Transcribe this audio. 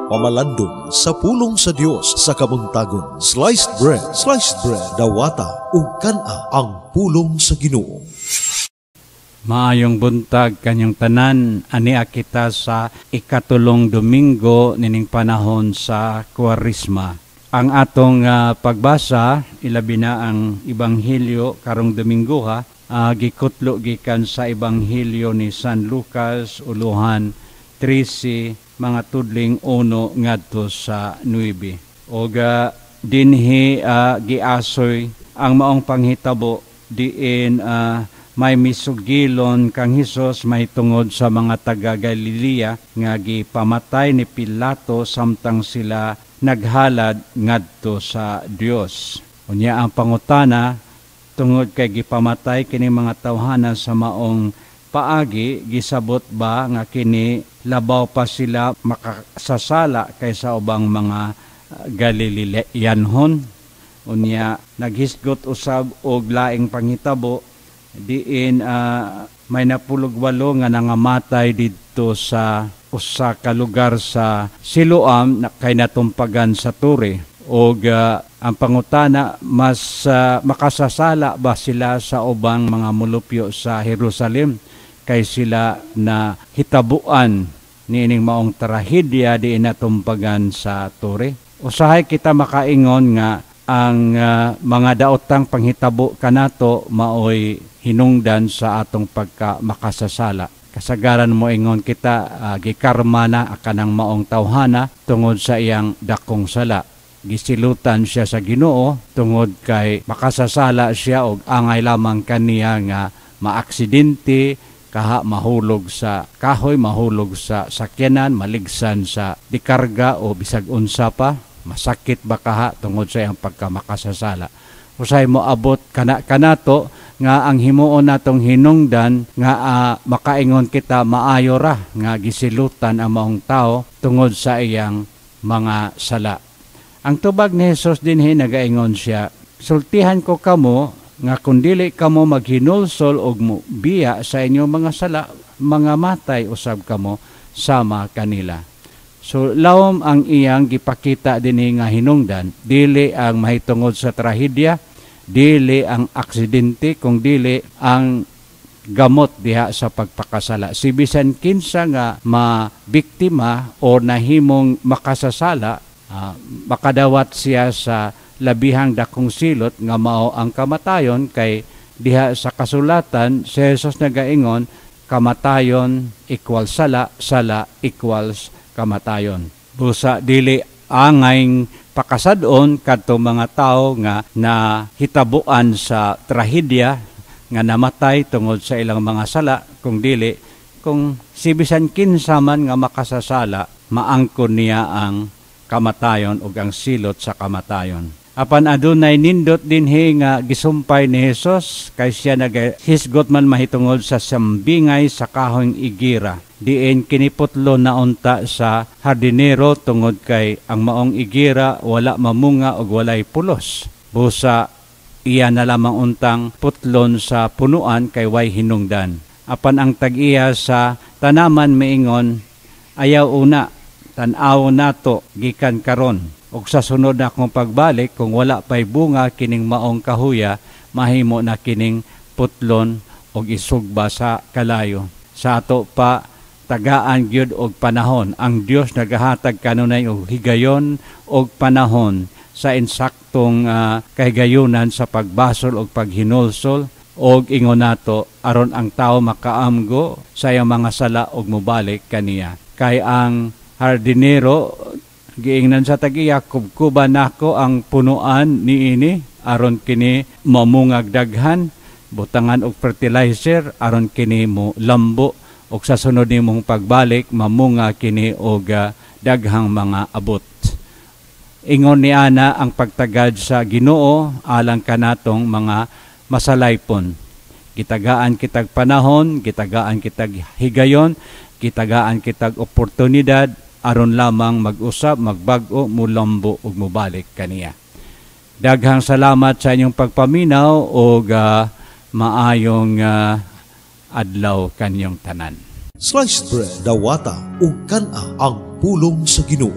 pamalandong sa pulong sa Dios sa kamuntagon. Sliced bread, dawata ug kana ang pulong sa Ginoo. Maayong buntag kanyang tanan, ania kita sa ikatulong Domingo nining panahon sa Kwaresma. Ang atong pagbasa, ilabi na ang Ebanghelyo karong Domingo gikutlo gikan sa Ebanghelyo ni San Lucas, uluhan 13, mga tudling 1 ngadto sa 9. Og dinhi giasoy ang maong panghitabo diin may misugilon kang Hesus may tungod sa mga taga Galilea nga gipamatay ni Pilato samtang sila naghalad ngadto sa Dios. Unya ang pangutana tungod kay gipamatay kini mga tawhana sa maong paagi, gisabot ba nga kini labaw pa sila makasasala kaysa ubang mga Galileanhon? Unya naghisgot usab og laing panghitabo diin may napulog-walo nga nangamatay didto sa usa ka lugar sa Siloam na kay natumpagan sa Tore. Og ang pangutana, mas makasasala ba sila sa ubang mga mulupyo sa Jerusalem kay sila na hitabuan niining maong trahedya di natumpagan sa Tore? Usahay kita makaingon nga ang mga daotang panghitabo kanato maoy hinungdan sa atong pagka makasasala. Kasagaran mo ingon kita gikarma na kanang maong tawhana tungod sa iyang dakong sala. Gisilutan siya sa Ginoo tungod kay makasasala siya og angay lamang kaniya nga maaksidente, kaha mahulog sa kahoy, mahulog sa sakyanan, maligsan sa dikarga o bisag unsa pa, masakit ba kaha tungod sa iyang pagkamakasasala. Usay mo abot kanato nga ang himuon natong hinungdan nga makaingon kita maayo ra nga gisilutan ang maong tao tungod sa iyang mga sala. Ang tubag ni Hesus dinhi nagaingon siya, sultihan ko kamo nga kung dili kamo maghinulsol og biya sa inyong mga sala, mga matay usab kamo sama kanila. So lawom ang iyang gipakita dinhi nga hinungdan, dili ang mahitungod sa trahedya, dili ang aksidente, kung dili ang gamot diha sa pagpakasala. Si bisan kinsa nga mabiktima o nahimong makasasala, makadawat siya sa labihang dakong silot nga mao ang kamatayon, kay diha sa kasulatan si Jesus nagaingon kamatayon equals sala, sala equals kamatayon. Busa dili angay pakasad-on kadto mga tao nga nahitabuan sa trahedya nga namatay tungod sa ilang mga sala, kung dili kung si bisan kinsa man nga makasasala maangkon niya ang kamatayon ug ang silot sa kamatayon. Apan adunay nindot dinhi nga gisumpay ni Hesus kay siya nagahisgot man mahitungod sa sambingay sa kahoyng igira. Diin kiniputlo na unta sa hardinero tungod kay ang maong igira wala mamunga ug walay pulos. Busa iya na lamang untang putlon sa punuan kay way hinungdan. Apan ang tag-iya sa tanaman miingon, ayaw una tan-aw nato gikan karon, ug sa sunod na akong pagbalik kung wala pay bunga kining maong kahuya, mahimo na kining putlon og isugba sa kalayo. Sa ato pa tagaan gyud og panahon, ang Dios nagahatag kanunay og higayon og panahon sa insaktong kahigayunan sa pagbasol og paghinulsol, og ingon nato aron ang tao makaamgo sa iyang mga sala og mobalik kaniya. Kay ang hardinero giingnan sa tag-iya, kubkuban nako ang punuan niini aron kini mamungag daghan, butangan og fertilizer aron kini mo lambo, og sa sunod nimong pagbalik mamunga kini og daghang mga abot. Ingon ni ana ang pagtagad sa Ginoo alang kanatong mga masalaypon. Kitagaan kitag panahon, kitagaan kitag higayon, kitagaan kitag oportunidad aron lamang mag-usab, magbag-o, mulambo ug mubalik kaniya. Daghang salamat sa inyong pagpaminaw ug maayong adlaw kanyong tanan. Sliced Bread, Dawata ug kan-a ang pulong sa Ginoo.